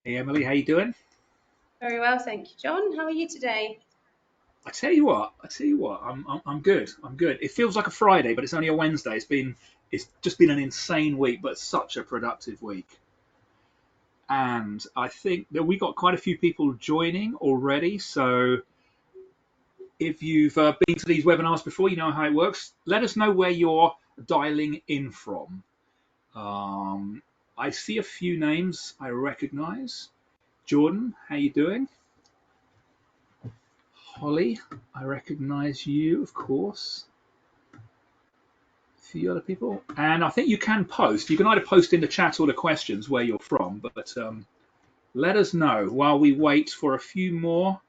Hey Emily, how you doing? Very well, thank you, John. How are you today? I'm good. I'm good. It feels like a Friday, but it's only a Wednesday. It's just been an insane week, but such a productive week. And I think that we got quite a few people joining already. So if you've been to these webinars before, you know how it works. Let us know where you're dialing in from. Um, I see a few names I recognize. Jordan, how you doing? Holly, I recognize you, of course. A few other people. And I think you can post. You can either post in the chat or the questions where you're from, but let us know while we wait for a few more.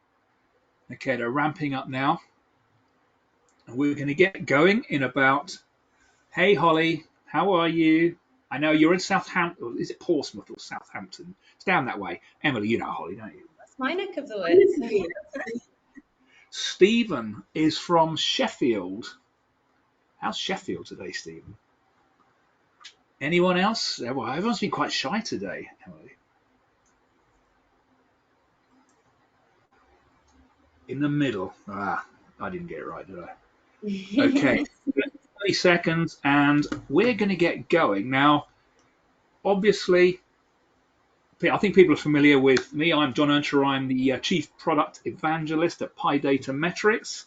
Okay, they're ramping up now. And we're going to get going in about. Hey, Holly, how are you? I know you're in Southampton. Is it Portsmouth or Southampton? It's down that way. Emily, you know Holly, don't you? That's my neck of the woods. Stephen is from Sheffield. How's Sheffield today, Stephen? Anyone else? Well, everyone's been quite shy today, Emily. In the middle. I didn't get it right, did I? Okay, 30 seconds, and we're going to get going. Now, obviously, I think people are familiar with me. I'm John Earnshaw. I'm the Chief Product Evangelist at Datametrics.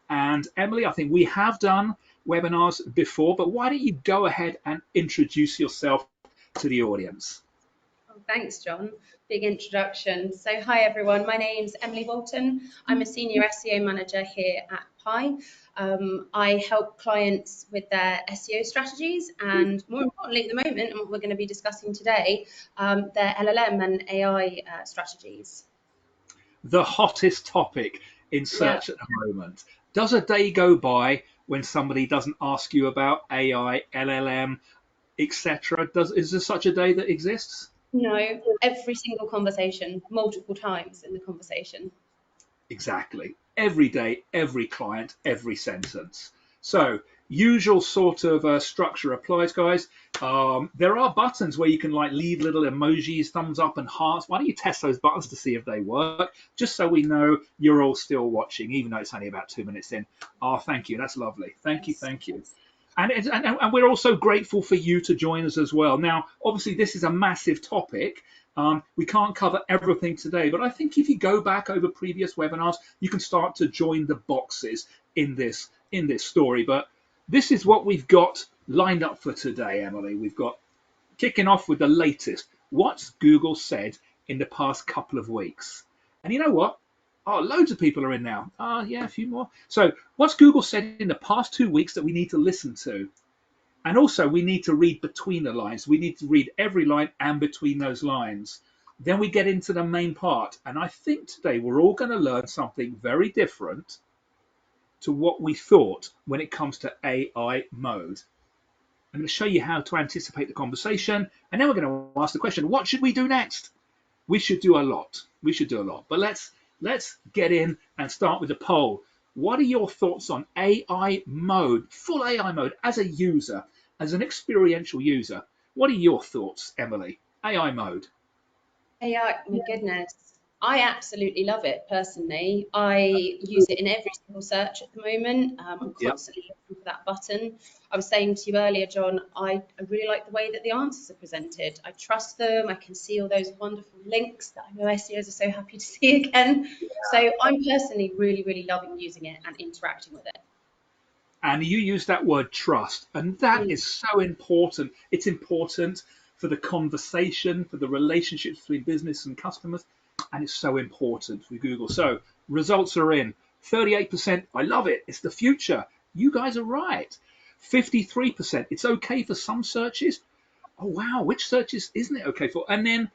And Emily, I think we have done webinars before, but why don't you go ahead and introduce yourself to the audience? Thanks, John. Big introduction. So, hi everyone. My name's Emily Bolton. I'm a senior SEO manager here at Pi. I help clients with their SEO strategies, and more importantly, at the moment, and what we're going to be discussing today, their LLM and AI strategies. The hottest topic in Yeah. search at the moment. Does a day go by when somebody doesn't ask you about AI, LLM, etc.? Is there such a day that exists? No, every single conversation, multiple times in the conversation. Exactly. Every day, every client, every sentence. So, usual sort of structure applies, guys. There are buttons where you can like leave little emojis, thumbs up and hearts. Why don't you test those buttons to see if they work, just so we know you're all still watching, even though it's only about 2 minutes in. Oh, thank you. That's lovely. Thank you. Yes. Thank you. And we're also grateful for you to join us as well. Now, obviously, this is a massive topic. We can't cover everything today, but I think if you go back over previous webinars, you can start to join the boxes in this story. But this is what we've got lined up for today, Emily. We've got kicking off with the latest. What's Google said in the past couple of weeks? And you know what? Oh, loads of people are in now. Yeah, a few more. So, what's Google said in the past 2 weeks that we need to listen to? And also, we need to read between the lines. We need to read every line and between those lines. Then we get into the main part. And I think today we're all going to learn something very different to what we thought when it comes to AI mode. I'm going to show you how to anticipate the conversation. And then we're going to ask the question, what should we do next? We should do a lot. We should do a lot. But let's get in and start with the poll. What are your thoughts on AI mode, full AI mode as a user, as an experiential user? What are your thoughts, Emily? AI mode. AI, my goodness. I absolutely love it personally. I use it in every single search at the moment. I'm Yep. constantly looking for that button. I was saying to you earlier, John, I really like the way that the answers are presented. I trust them. I can see all those wonderful links that I know SEOs are so happy to see again. So I'm personally really, really loving using it and interacting with it. And you use that word trust, and that Mm. is so important. It's important for the conversation, for the relationships between business and customers, and it's so important for Google. So results are in. 38%, I love it. It's the future. You guys are right. 53%, it's okay for some searches. Oh wow, which searches isn't it okay for? And then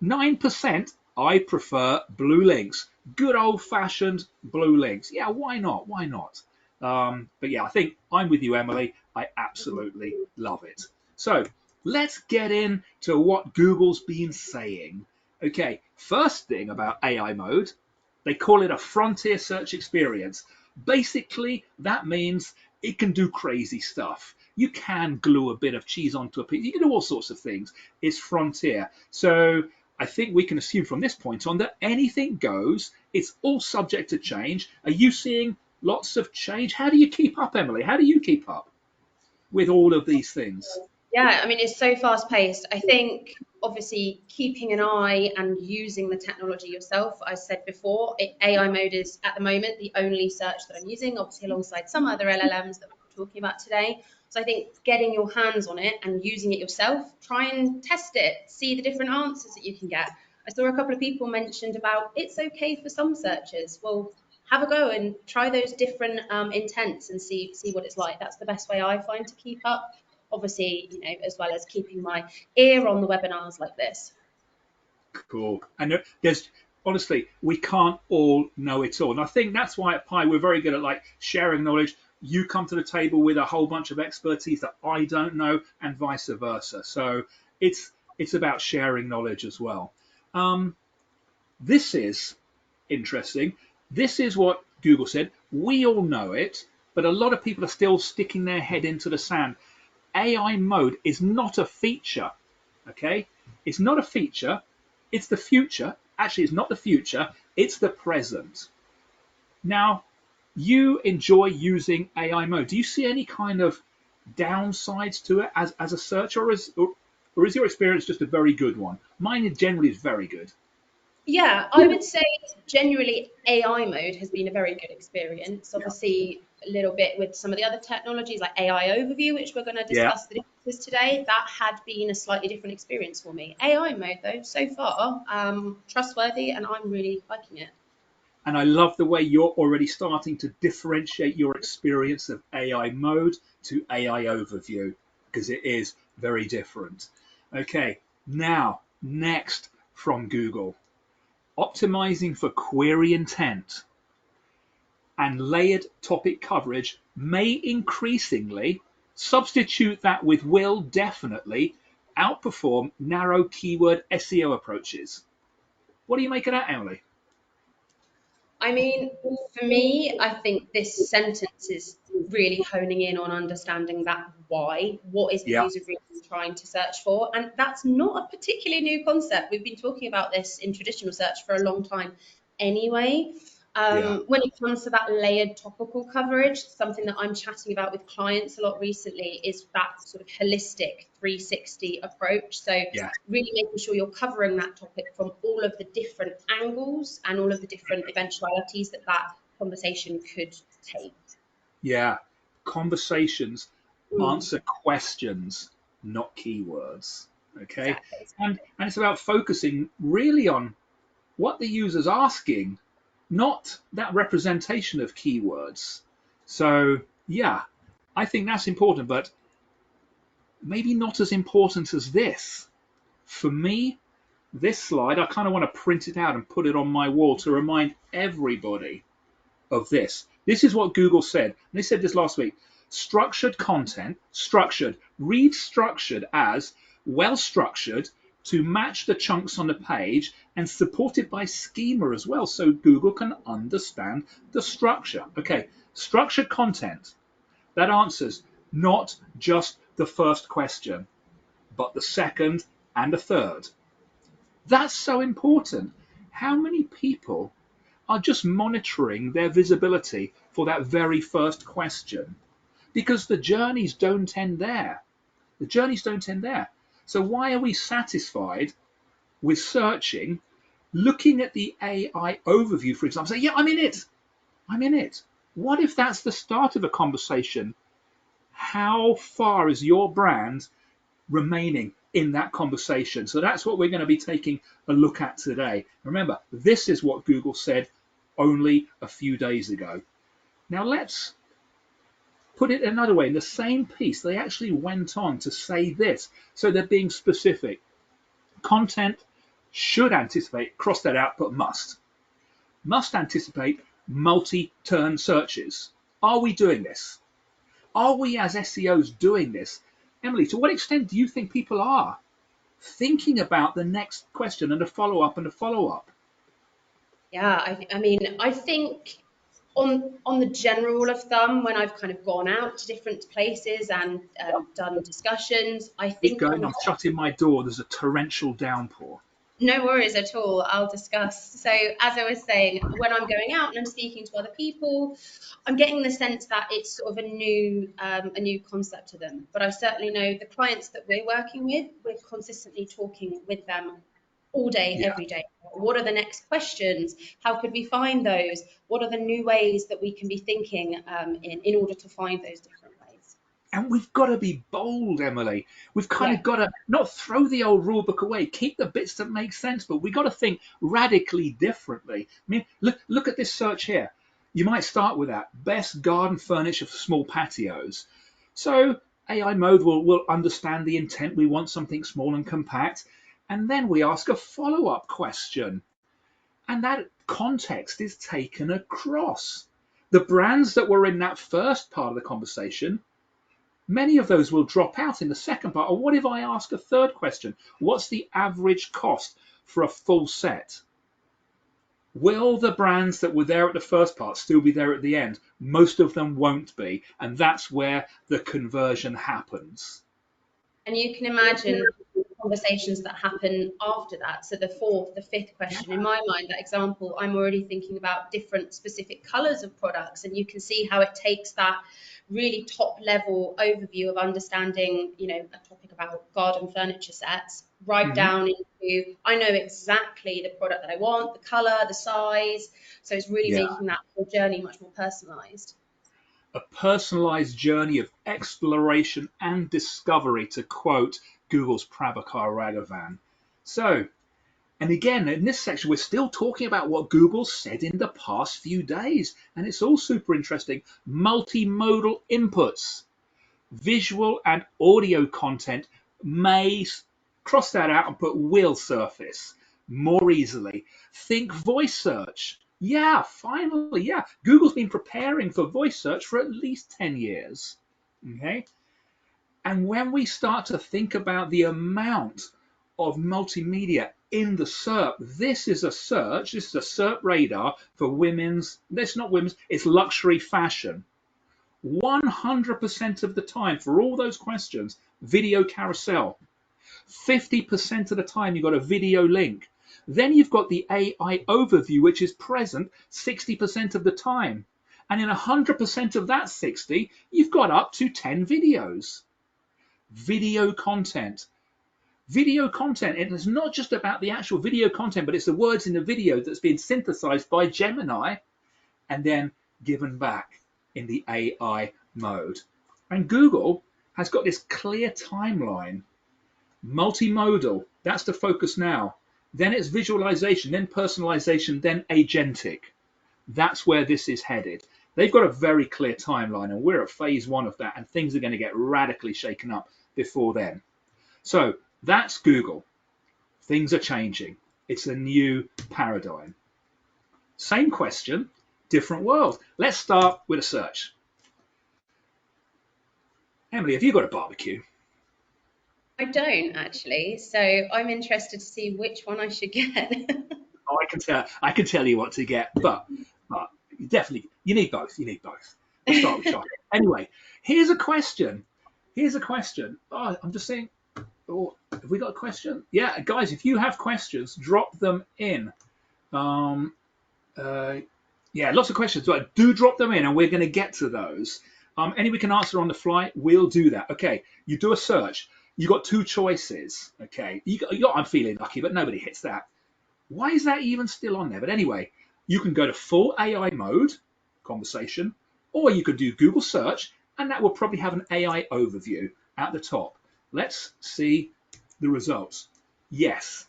9%, I prefer blue links. Good old fashioned blue links. Yeah, why not? Why not? But yeah, I think I'm with you, Emily. I absolutely love it. So let's get into what Google's been saying. Okay, first thing about AI mode, they call it a frontier search experience. Basically, that means it can do crazy stuff. You can glue a bit of cheese onto a piece. You can do all sorts of things. It's frontier. So I think we can assume from this point on that anything goes. It's all subject to change. Are you seeing lots of change? How do you keep up, Emily? How do you keep up with all of these things? Yeah, I mean, it's so fast paced. I think obviously keeping an eye and using the technology yourself. I said before, AI mode is at the moment the only search that I'm using, obviously alongside some other LLMs that we're talking about today. So I think getting your hands on it and using it yourself, try and test it, see the different answers that you can get. I saw a couple of people mentioned about it's okay for some searches. Well, have a go and try those different intents and see what it's like. That's the best way I find to keep up. Obviously, as well as keeping my ear on the webinars like this. Cool. And there's honestly, we can't all know it all. And I think that's why at Pi we're very good at like sharing knowledge. You come to the table with a whole bunch of expertise that I don't know, and vice versa. So it's about sharing knowledge as well. This is interesting. This is what Google said. We all know it, but a lot of people are still sticking their head into the sand. AI mode is not a feature. Okay, it's not a feature. It's the future. Actually, it's not the future. It's the present. Now, you enjoy using AI mode. Do you see any kind of downsides to it as a searcher, or is your experience just a very good one? Mine generally is very good. Yeah, I would say generally AI mode has been a very good experience. Yeah. Obviously, a little bit with some of the other technologies like AI overview, which we're going to Yeah. discuss the differences today, that had been a slightly different experience for me. AI mode, though, so far, trustworthy, and I'm really liking it. And I love the way you're already starting to differentiate your experience of AI mode to AI overview, because it is very different. Okay, now, next from Google, optimizing for query intent and layered topic coverage may increasingly substitute that with will definitely outperform narrow keyword SEO approaches. What do you make of that, Emily? I mean, for me, I think this sentence is really honing in on understanding that why. What is the Yeah, user really trying to search for? And that's not a particularly new concept. We've been talking about this in traditional search for a long time anyway. yeah, When it comes to that layered topical coverage, something that I'm chatting about with clients a lot recently is that sort of holistic 360 approach. So yeah. really making sure you're covering that topic from all of the different angles and all of the different eventualities that that conversation could take. Yeah, conversations Mm, answer questions, not keywords. Okay, exactly. and it's about focusing really on what the user's asking, not that representation of keywords. So yeah, I think that's important, but maybe not as important as this. For me, this slide, I kind of want to print it out and put it on my wall to remind everybody of this. This is what Google said. And they said this last week. Structured content, structured, read structured as well structured to match the chunks on the page and supported by schema as well, so Google can understand the structure. Okay, structured content that answers not just the first question, but the second and the third. That's so important. How many people are just monitoring their visibility for that very first question? Because the journeys don't end there. The journeys don't end there. So why are we satisfied with searching, looking at the AI overview, for example, say, yeah, I'm in it. I'm in it. What if that's the start of a conversation? How far is your brand remaining in that conversation? So that's what we're going to be taking a look at today. Remember, this is what Google said only a few days ago. Now let's put it another way. In the same piece, they actually went on to say this. So they're being specific. Content should anticipate, cross that out, but must anticipate multi-turn searches. Are we doing this? Are we as SEOs doing this? Emily, to what extent do you think people are thinking about the next question and a follow up and a follow up? Yeah, I mean, I think on the general rule of thumb, when I've kind of gone out to different places and done discussions, I Keep think going. on I'm shutting my door. There's a torrential downpour. No worries at all. I'll discuss. So, as I was saying, when I'm going out and I'm speaking to other people, I'm getting the sense that it's sort of a new concept to them. But I certainly know the clients that we're working with, we're consistently talking with them all day, Yeah. every day. What are the next questions? How could we find those? What are the new ways that we can be thinking in order to find those different ways? And we've got to be bold, Emily. We've kind Yeah. of got to not throw the old rule book away, keep the bits that make sense, but we've got to think radically differently. I mean, look at this search here. You might start with that best garden furniture for small patios. So AI mode will understand the intent. We want something small and compact. And then we ask a follow up question. And that context is taken across. The brands that were in that first part of the conversation, many of those will drop out in the second part. Or what if I ask a third question? What's the average cost for a full set? Will the brands that were there at the first part still be there at the end? Most of them won't be. And that's where the conversion happens. And you can imagine conversations that happen after that. So the fourth, the fifth Yeah. question, in my mind, that example, I'm already thinking about different specific colors of products. And you can see how it takes that really top level overview of understanding, a topic about garden furniture sets, right Mhm. down into, I know exactly the product that I want, the color, the size. So it's really Yeah. making that whole journey much more personalized. A personalized journey of exploration and discovery, to quote Google's Prabhakar Raghavan. So, and again, in this section, we're still talking about what Google said in the past few days, and it's all super interesting. Multimodal inputs, visual and audio content may cross that out and put will surface more easily. Think voice search. Yeah, finally, yeah. Google's been preparing for voice search for at least 10 years. Okay. And when we start to think about the amount of multimedia in the SERP, this is a search, this is a SERP radar for women's, that's not women's, it's luxury fashion. 100% of the time for all those questions, video carousel. 50% of the time you've got a video link. Then you've got the AI overview, which is present 60% of the time. And in 100% of that 60, you've got up to 10 videos. Video content. Video content, and it's not just about the actual video content, but it's the words in the video that's been synthesized by Gemini and then given back in the AI mode. And Google has got this clear timeline. Multimodal, that's the focus now. Then it's visualization, then personalization, then agentic. That's where this is headed. They've got a very clear timeline, and we're at phase one of that, and things are going to get radically shaken up before then. So that's Google. Things are changing. It's a new paradigm. Same question, different world. Let's start with a search. Emily, have you got a barbecue? I don't actually, so I'm interested to see which one I should get. Oh, I can tell you what to get, but definitely you need both. You need both. We'll start with chocolate. Anyway, here's a question. Here's a question. Oh, I'm just saying. Oh, have we got a question? Yeah, guys, if you have questions, drop them in. Um, uh, yeah, lots of questions. But do drop them in, and we're going to get to those. Any we can answer on the fly, we'll do that. Okay, you do a search. You got two choices. Okay, I'm feeling lucky, but nobody hits that. Why is that even still on there? But anyway, you can go to full AI mode, conversation, or you could do Google search, and that will probably have an AI overview at the top. Let's see the results. Yes.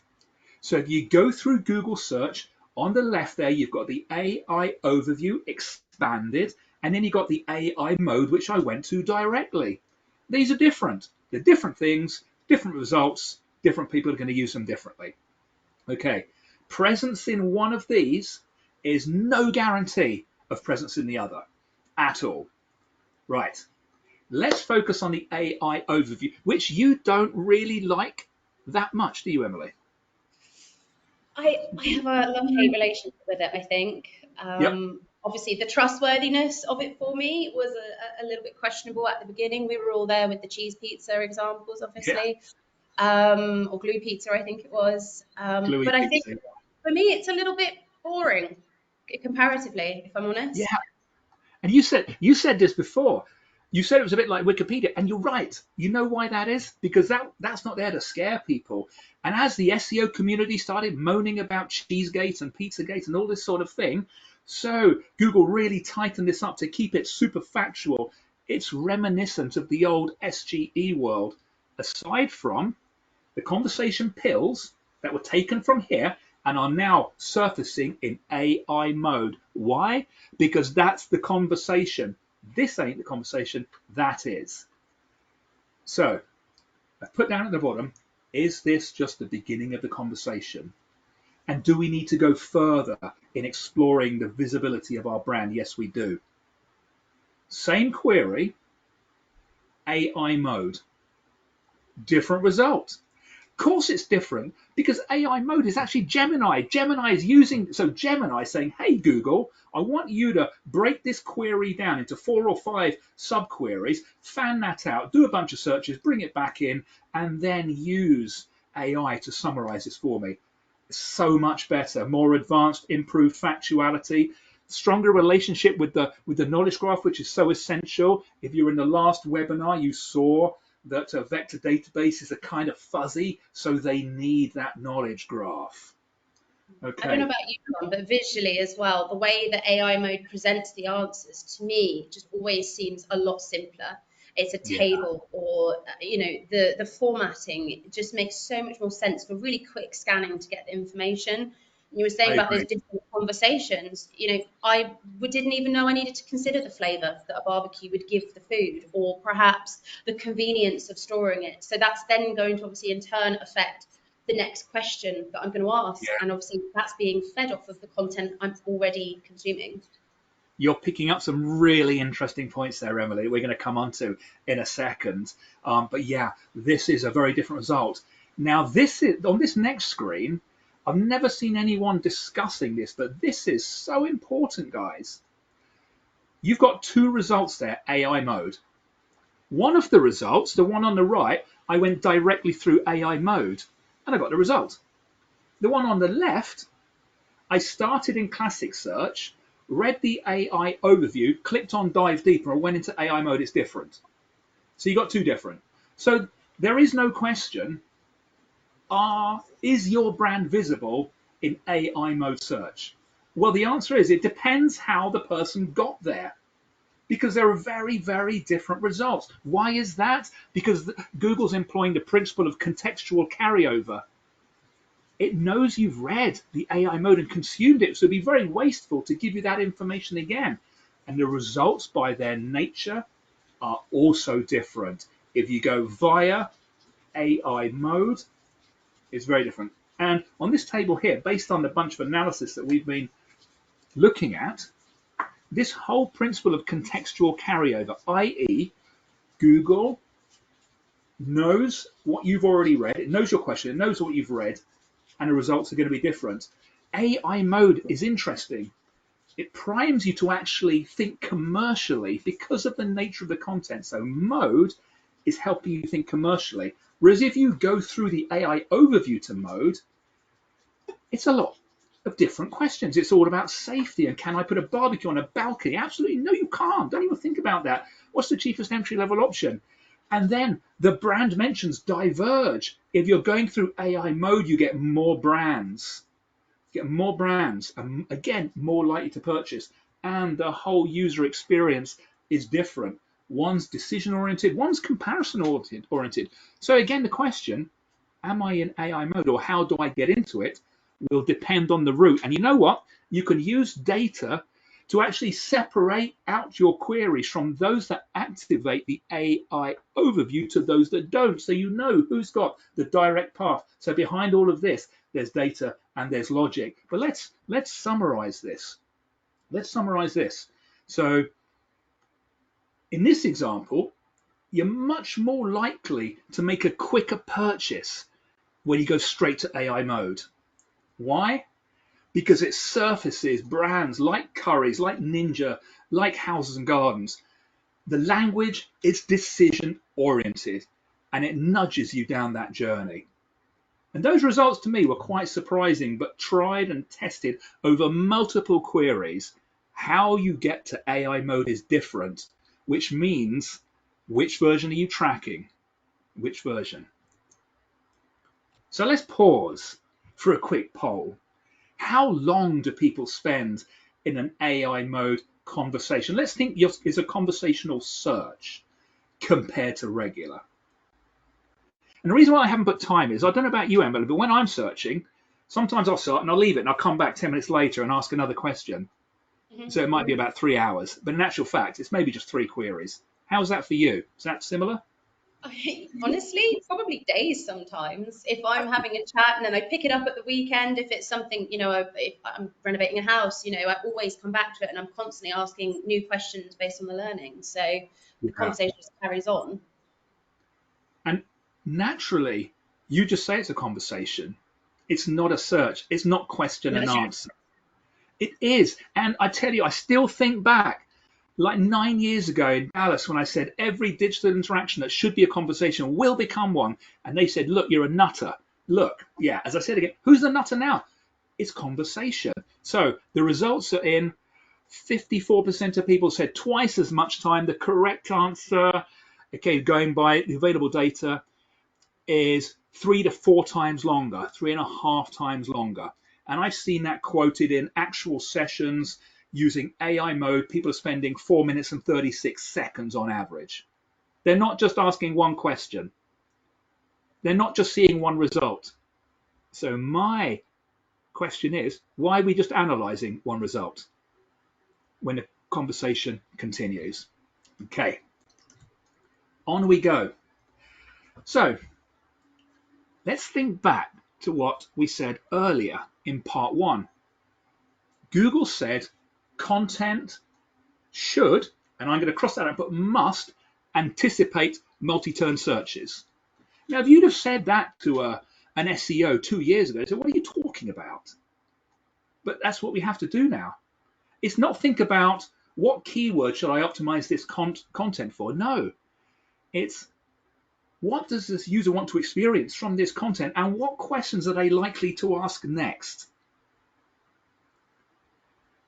So if you go through Google search, on the left there, you've got the AI overview expanded, and then you've got the AI mode, which I went to directly. These are different. They're different things, different results, different people are going to use them differently. Okay, presence in one of these is no guarantee of presence in the other at all. Right, let's focus on the AI overview, which you don't really like that much, do you, Emily? I have a love-hate relationship with it, I think. Yep. Obviously, the trustworthiness of it for me was a little bit questionable at the beginning. We were all there with the cheese pizza examples, Yeah. obviously. or Glue Pizza, I think it was. Gluey But I think pizza. for me, it's a little bit boring comparatively, if I'm Yeah, honest. and you said this before. You said it was a bit like Wikipedia, and you're right. You know why that is? Because that's not there to scare people. And as the SEO community started moaning about Cheesegate and Pizzagate and all this sort of thing, so Google really tightened this up to keep it super factual. It's reminiscent of the old SGE world. Aside from the conversation pills that were taken from here and are now surfacing in AI mode. Why? Because that's the conversation. This ain't the conversation, that is. So I've put down at the bottom, is this just the beginning of the conversation? And do we need to go further in exploring the visibility of our brand? Yes, we do. Same query, AI mode, different result. Of course it's different because AI mode is actually Gemini. Gemini is Gemini saying, hey Google, I want you to break this query down into 4 or 5 subqueries, fan that out, do a bunch of searches, bring it back in, and then use AI to summarize this for me. So much better, more advanced, improved factuality, stronger relationship with the knowledge graph, which is so essential. If you're in the last webinar, you saw that vector databases are kind of fuzzy, so they need that knowledge graph. I don't know Okay. about you, Ron, but visually as well, the way that AI mode presents the answers to me just always seems a lot simpler. It's a Yeah, table, or the formatting just makes so much more sense for really quick scanning to get the information. And you were saying I about those agree. different conversations. Didn't even know I needed to consider the flavour that a barbecue would give the food, or perhaps the convenience of storing it. So that's then going to obviously in turn affect the next question that I'm going to ask. Yeah. And obviously that's being fed off of the content I'm already consuming. You're picking up some really interesting points there, Emily, we're going to come on to in a second. But yeah, this is a very different result. Now, this is on this next screen. I've never seen anyone discussing this, but this is so important, guys. You've got 2 results there, AI mode. One of the results, the one on the right, I went directly through AI mode and I got the result. The one on the left, I started in classic search, read the AI overview, clicked on dive deeper, and went into AI mode. It's different. So you got 2 different. So there is no question, is your brand visible in AI mode search? Well, the answer is it depends how the person got there, because there are very, very different results. Why is that? Because Google's employing the principle of contextual carryover. It knows you've read the AI mode and consumed it, so it'd be very wasteful to give you that information again. And the results by their nature are also different. If you go via AI mode, it's very different. And on this table here, based on the bunch of analysis that we've been looking at, this whole principle of contextual carryover, i.e., Google knows what you've already read, it knows your question, it knows what you've read, and the results are going to be different. AI mode is interesting. It primes you to actually think commercially because of the nature of the content. So mode is helping you think commercially. Whereas if you go through the AI overview to mode, it's a lot of different questions. It's all about safety and can I put a barbecue on a balcony? Absolutely no, you can't. Don't even think about that. What's the cheapest entry level option? And then the brand mentions diverge. If you're going through AI mode, you get more brands. You get more brands, and again, more likely to purchase. And the whole user experience is different. One's decision oriented, one's comparison oriented. So again, the question, am I in AI mode or how do I get into it, will depend on the route. And you know what? You can use data to actually separate out your queries from those that activate the AI overview to those that don't. So you know who's got the direct path. So behind all of this, there's data and there's logic. But let's summarize this. Let's summarize this. So in this example, you're much more likely to make a quicker purchase when you go straight to AI mode. Why? Because it surfaces brands like Currys, like Ninja, like Houses and Gardens. The language is decision oriented. and it nudges you down that journey. And those results to me were quite surprising, but tried and tested over multiple queries. How you get to AI mode is different, which means which version are you tracking? Which version? So let's pause for a quick poll. How long do people spend in an AI mode conversation? Let's think is a conversational search compared to regular. And the reason why I haven't put time is, I don't know about you, Emily, but when I'm searching, sometimes I'll start and I'll leave it and I'll come back 10 minutes later and ask another question. So it might be about 3 hours, but in actual fact, it's maybe just 3 queries. How's that for you? Is that similar? Honestly, probably days sometimes. If I'm having a chat and then I pick it up at the weekend, if it's something, if I'm renovating a house, I always come back to it and I'm constantly asking new questions based on the learning. So the conversation just carries on. And naturally, you just say it's a conversation. It's not a search. It's not question and answer. It is. And I tell you, I still think back like 9 years ago in Dallas when I said every digital interaction that should be a conversation will become one. And they said, look, you're a nutter. Look, yeah, as I said again, who's the nutter now? It's conversation. So the results are in. 54% of people said twice as much time. The correct answer, okay, going by the available data, is 3 to 4 times longer, 3.5 times longer. And I've seen that quoted in actual sessions using AI mode. People are spending 4 minutes and 36 seconds on average. They're not just asking one question. They're not just seeing one result. So my question is, why are we just analyzing one result when the conversation continues? Okay, on we go. So let's think back to what we said earlier in part 1. Google said content should, and I'm going to cross that out, but must anticipate multi-turn searches. Now, if you'd have said that to an SEO 2 years ago, so what are you talking about? But that's what we have to do now. It's not think about what keyword should I optimize this content for. No, it's what does this user want to experience from this content and what questions are they likely to ask next?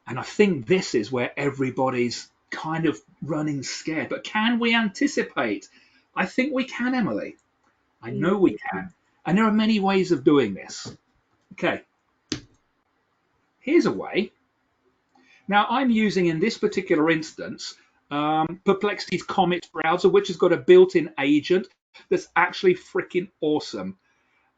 And I think this is where everybody's kind of running scared. But can we anticipate? I think we can, Emily. I know we can. And there are many ways of doing this. Okay. Here's a way. Now, I'm using, in this particular instance, Perplexity's Comet browser, which has got a built-in agent that's actually freaking awesome.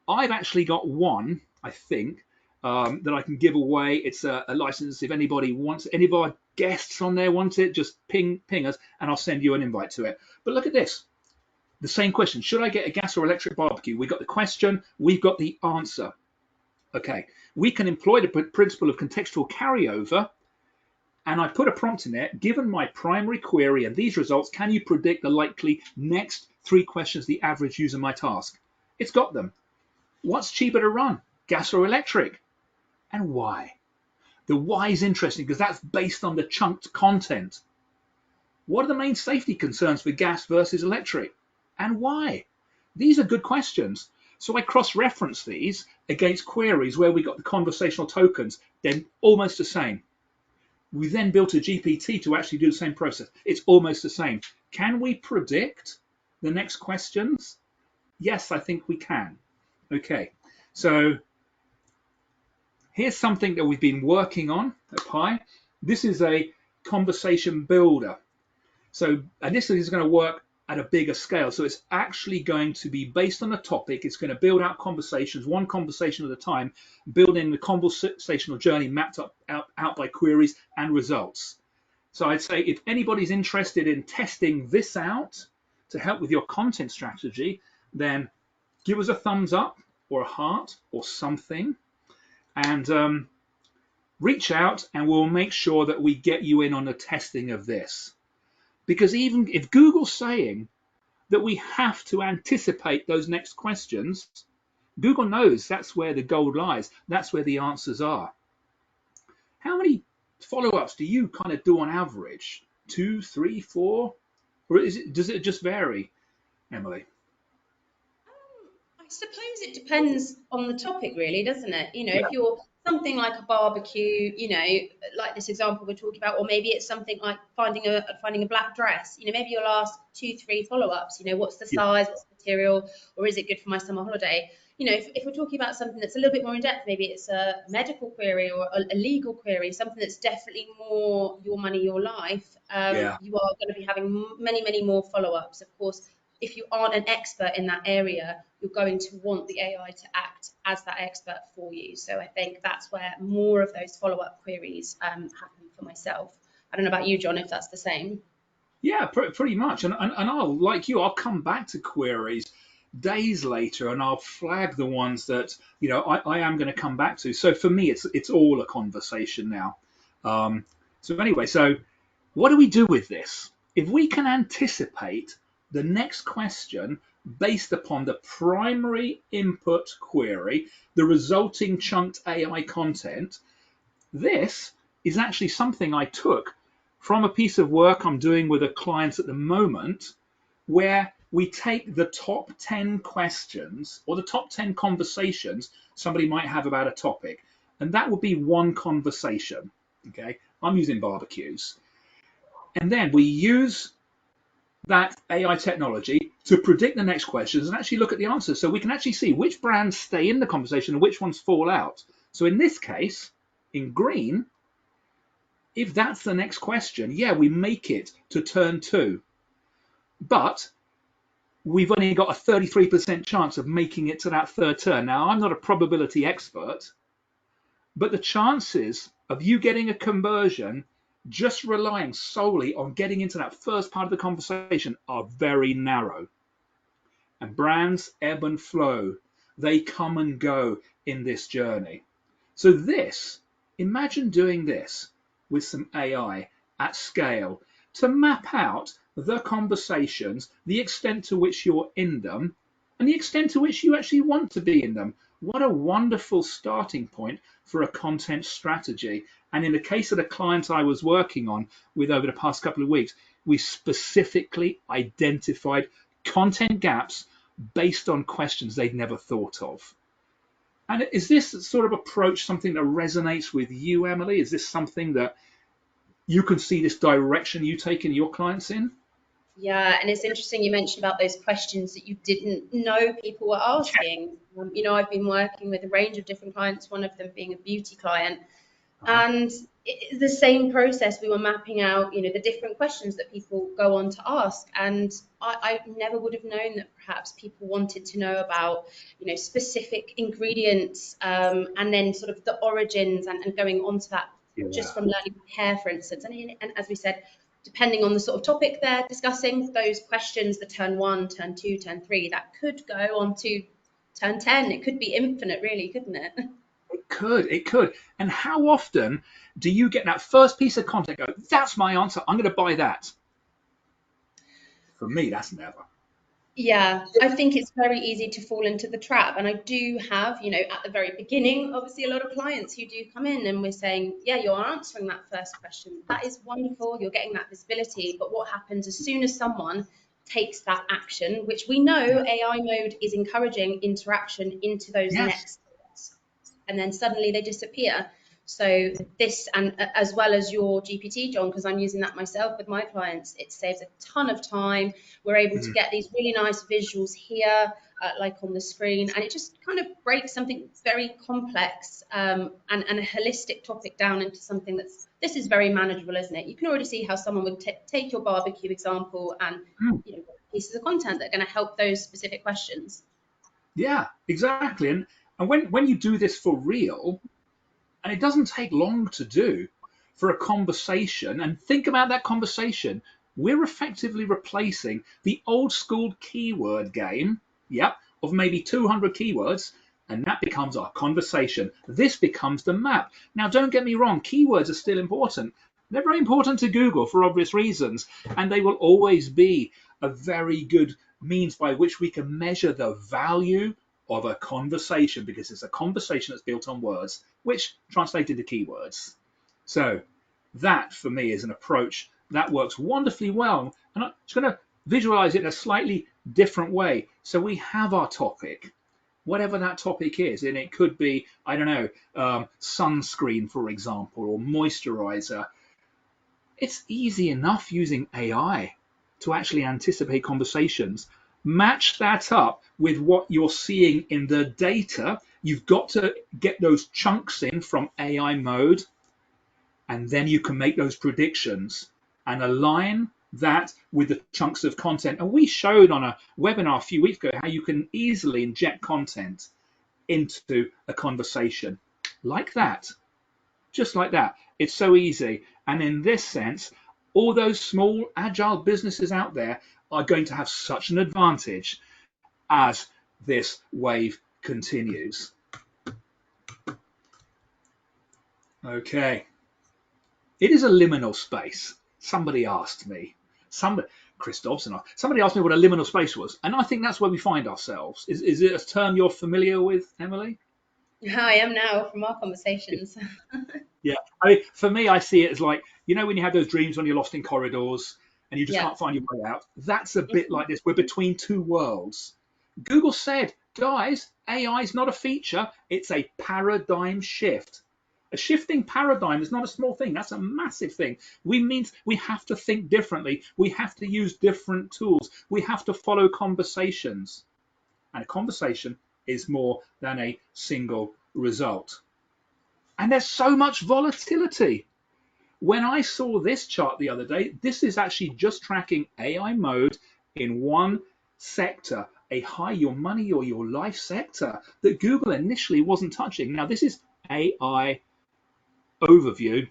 I've actually got one, I think, that I can give away. It's a license. If anybody wants, any of our guests on there want it, just ping us and I'll send you an invite to it. But look at this. The same question. Should I get a gas or electric barbecue? We've got the question. We've got the answer. Okay. We can employ the principle of contextual carryover. And I put a prompt in there. Given my primary query and these results, can you predict the likely next 3 questions the average user might ask? It's got them. What's cheaper to run, gas or electric? And why? The why is interesting because that's based on the chunked content. What are the main safety concerns for gas versus electric? And why? These are good questions. So I cross-reference these against queries where we got the conversational tokens, then almost the same. We then built a GPT to actually do the same process. It's almost the same. Can we predict the next questions? Yes, I think we can. Okay, so here's something that we've been working on at Pi. This is a conversation builder. So, and this is going to work at a bigger scale. So it's actually going to be based on a topic. It's going to build out conversations, one conversation at a time, building the conversational journey mapped out by queries and results. So I'd say if anybody's interested in testing this out to help with your content strategy, then give us a thumbs up or a heart or something and reach out and we'll make sure that we get you in on the testing of this. Because even if Google's saying that we have to anticipate those next questions, Google knows that's where the gold lies. That's where the answers are. How many follow-ups do you kind of do on average? 2, 3, 4? Or does it just vary, Emily? suppose it depends on the topic, really, doesn't it? If you're something like a barbecue, like this example we're talking about, or maybe it's something like finding a black dress. Maybe you'll ask 2, 3 follow-ups. What's the Yeah. size, what's the material, or is it good for my summer holiday? If we're talking about something that's a little bit more in depth, maybe it's a medical query or a legal query, something that's definitely more your money, your life. Yeah. You are going to be having many, many more follow-ups, of course. If you aren't an expert in that area, you're going to want the AI to act as that expert for you. So I think that's where more of those follow-up queries happen for myself. I don't know about you, John, if that's the same. Yeah, pretty much. And I'll, like you, I'll come back to queries days later and I'll flag the ones that, I am going to come back to. So for me, it's all a conversation now. So anyway, so what do we do with this? If we can anticipate the next question based upon the primary input query, the resulting chunked AI content, this is actually something I took from a piece of work I'm doing with a client at the moment, where we take the top 10 questions or the top 10 conversations somebody might have about a topic, and that would be one conversation. Okay, I'm using barbecues. And then we use that AI technology to predict the next questions and actually look at the answers. So we can actually see which brands stay in the conversation and which ones fall out. So in this case, in green, if that's the next question, yeah, we make it to turn 2. But we've only got a 33% chance of making it to that third turn. Now, I'm not a probability expert, but the chances of you getting a conversion just relying solely on getting into that first part of the conversation are very narrow. And brands ebb and flow. They come and go in this journey. So imagine doing this with some AI at scale to map out the conversations, the extent to which you're in them, and the extent to which you actually want to be in them. What a wonderful starting point for a content strategy. And in the case of the client I was working on with over the past couple of weeks, we specifically identified content gaps based on questions they'd never thought of. And is this sort of approach something that resonates with you, Emily? Is this something that you can see this direction you taking your clients in? Yeah, and it's interesting you mentioned about those questions that you didn't know people were asking. I've been working with a range of different clients, one of them being a beauty client, Uh-huh. and the same process, we were mapping out, the different questions that people go on to ask. And I never would have known that perhaps people wanted to know about, specific ingredients, and then sort of the origins and going on to that just Yeah. from learning hair, for instance. And as we said, depending on the sort of topic they're discussing, those questions, the turn 1, turn 2, turn 3, that could go on to turn 10. It could be infinite, really, couldn't it? It could. And how often do you get that first piece of content go, that's my answer, I'm going to buy that? For me, that's never. Yeah, I think it's very easy to fall into the trap. And I do have, at the very beginning, obviously a lot of clients who do come in and we're saying, yeah, you're answering that first question. That is wonderful. You're getting that visibility. But what happens as soon as someone takes that action, which we know AI mode is encouraging interaction into those Yes. next steps, and then suddenly they disappear. So this, and as well as your GPT, John, because I'm using that myself with my clients, it saves a ton of time. We're able to get these really nice visuals here, like on the screen, and it just kind of breaks something very complex, and a holistic topic down into something this is very manageable, isn't it? You can already see how someone would take your barbecue example and pieces of content that are going to help those specific questions. Yeah, exactly. And when you do this for real, and it doesn't take long to do for a conversation, and think about that conversation, we're effectively replacing the old school keyword game, yep, of maybe 200 keywords, and that becomes our conversation. This becomes the map. Now, don't get me wrong, keywords are still important. They're very important to Google for obvious reasons, and they will always be a very good means by which we can measure the value of a conversation, because it's a conversation that's built on words, which translate into keywords. So that, for me, is an approach that works wonderfully well. And I'm just going to visualize it in a slightly different way. So we have our topic. whatever that topic is. And it could be, I don't know, sunscreen, for example, or moisturizer. It's easy enough using AI to actually anticipate conversations. Match that up with what you're seeing in the data. You've got to get those chunks in from AI mode, and then you can make those predictions and align that with the chunks of content. And we showed on a webinar a few weeks ago how you can easily inject content into a conversation like that, just like that. It's so easy. And in this sense, all those small agile businesses out there are going to have such an advantage as this wave continues. Okay. It is a liminal space. Somebody asked me, Chris Dobson, somebody asked me what a liminal space was. And I think that's where we find ourselves. Is it a term you're familiar with, Emily? I am now from our conversations. Yeah. I mean, for me, I see it as like, you know, when you have those dreams when you're lost in corridors and you just Yeah. can't find your way out. That's a bit like this. We're between two worlds. Google said, guys, AI is not a feature. It's a paradigm shift. A shifting paradigm is not a small thing. That's a massive thing. We have to think differently. We have to use different tools. We have to follow conversations. And a conversation is more than a single result. And there's so much volatility. When I saw this chart the other day, this is actually just tracking AI mode in one sector, a high your money or your life sector that Google initially wasn't touching. Now, this is AI overview,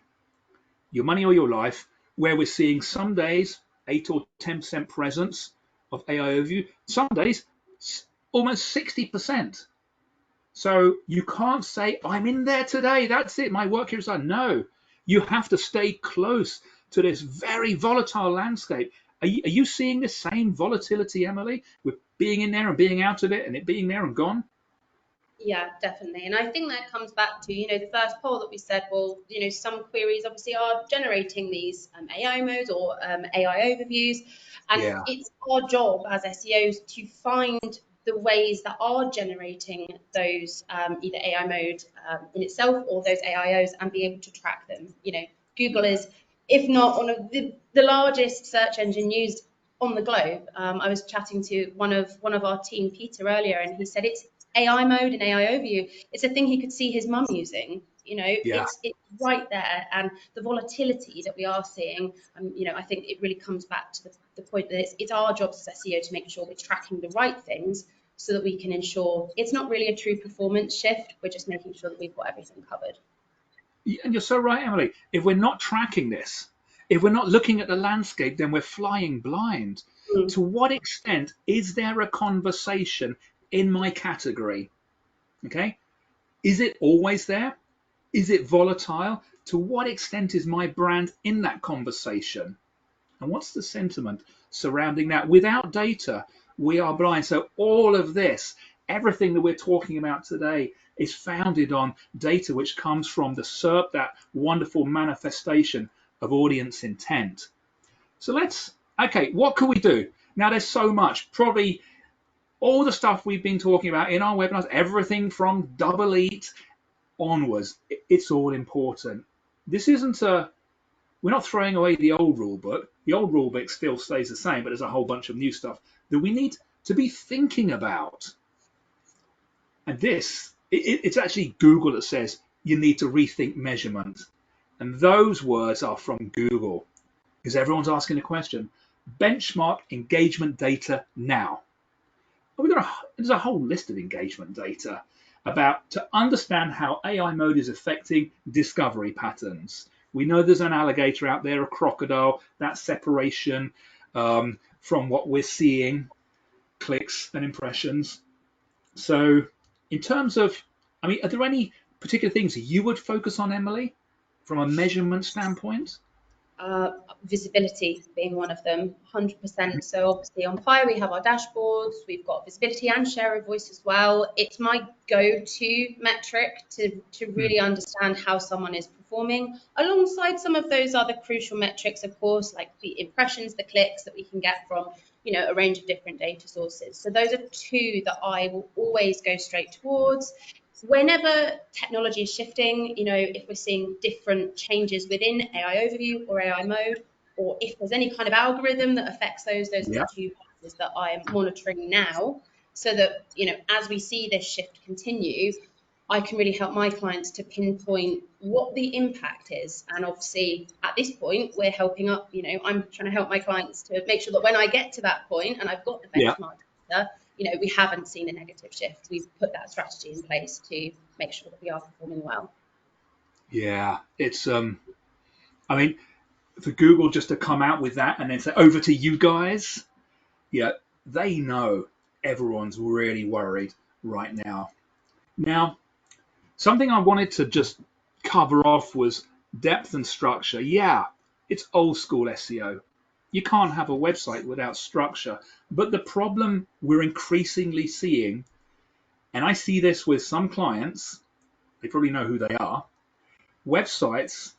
your money or your life, where we're seeing some days 8 or 10% presence of AI overview, some days almost 60%. So you can't say, I'm in there today, that's it, my work here is done. No, you have to stay close to this very volatile landscape. Are you seeing the same volatility, Emily, with being in there and being out of it and it being there and gone? Yeah, definitely. And I think that comes back to, the first poll that we said, well, some queries obviously are generating these AI modes or AI overviews. And Yeah. it's our job as SEOs to find the ways that are generating those either AI mode in itself or those AIOs and be able to track them. Google is, if not one of the largest search engine used on the globe. I was chatting to one of our team, Peter, earlier, and he said it's AI mode and AI overview. It's a thing he could see his mum using. Yeah. It's right there, and the volatility that we are seeing. I think it really comes back to the point that it's our job as SEO to make sure we're tracking the right things so that we can ensure it's not really a true performance shift. We're just making sure that we've got everything covered. And you're so right, Emily. If we're not tracking this, if we're not looking at the landscape, then we're flying blind. Mm. To what extent is there a conversation in my category? Okay. Is it always there? Is it volatile? To what extent is my brand in that conversation? And what's the sentiment surrounding that? Without data, we are blind. So all of this, everything that we're talking about today is founded on data which comes from the SERP, that wonderful manifestation of audience intent. So okay, what can we do? Now there's so much, probably all the stuff we've been talking about in our webinars, everything from double eat onwards, it's all important. This isn't we're not throwing away the old rule book. The old rule book still stays the same, but there's a whole bunch of new stuff that we need to be thinking about. And it's actually Google that says you need to rethink measurement. And those words are from Google because everyone's asking the question, benchmark engagement data now. There's a whole list of engagement data to understand how AI mode is affecting discovery patterns. We know there's an alligator out there, a crocodile, that separation from what we're seeing, clicks and impressions. So in terms of, are there any particular things you would focus on, Emily, from a measurement standpoint? Visibility being one of them, 100%. So obviously on Pi we have our dashboards, we've got visibility and share of voice as well. It's my go-to metric to really understand how someone is performing, alongside some of those other crucial metrics, of course, like the impressions, the clicks that we can get from a range of different data sources. So those are two that I will always go straight towards. Whenever technology is shifting, if we're seeing different changes within AI overview or AI mode, or if there's any kind of algorithm that affects those are Yeah. the two places that I am monitoring now, so that, as we see this shift continue, I can really help my clients to pinpoint what the impact is. And obviously, at this point, we're helping up, I'm trying to help my clients to make sure that when I get to that point and I've got the Yeah. benchmark data, we haven't seen a negative shift. We've put that strategy in place to make sure that we are performing well. Yeah. It's I mean, for Google just to come out with that and then say over to you guys, yeah, they know everyone's really worried right now. Now, something I wanted to just cover off was depth and structure. Yeah, it's old school SEO. You can't have a website without structure. But the problem we're increasingly seeing, and I see this with some clients, they probably know who they are, websites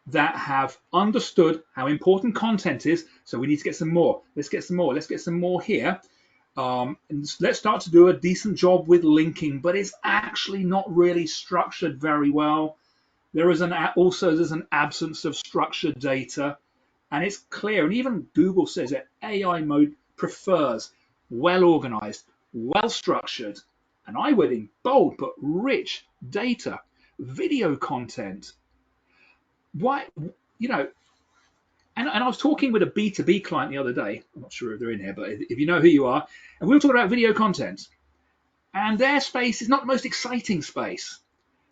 that have understood how important content is. So we need to get some more. Let's get some more. Let's get some more here. And let's start to do a decent job with linking, but it's actually not really structured very well. There's an absence of structured data, and it's clear. And even Google says that AI mode prefers well organized, well structured, and I would in bold put rich data, video content. Why, you know, and I was talking with a B2B client the other day. I'm not sure if they're in here, but if you know who you are, and we were talking about video content, and their space is not the most exciting space.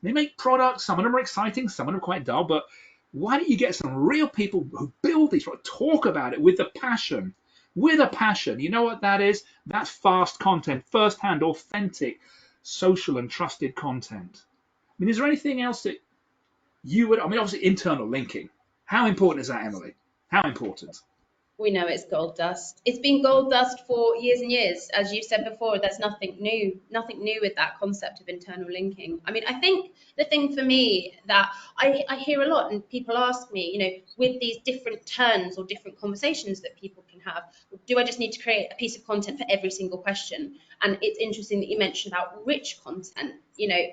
They make products, some of them are exciting, some of them are quite dull, but why don't you get some real people who build these, talk about it with a passion? With a passion. You know what that is? That's fast content, first-hand, authentic, social and trusted content. I mean, is there anything else that you would, obviously internal linking. How important is that, Emily? How important? We know it's gold dust. It's been gold dust for years and years. As you said before, there's nothing new with that concept of internal linking. I mean, I think the thing for me that I hear a lot, and people ask me, with these different turns or different conversations that people can have, do I just need to create a piece of content for every single question? And it's interesting that you mentioned about rich content.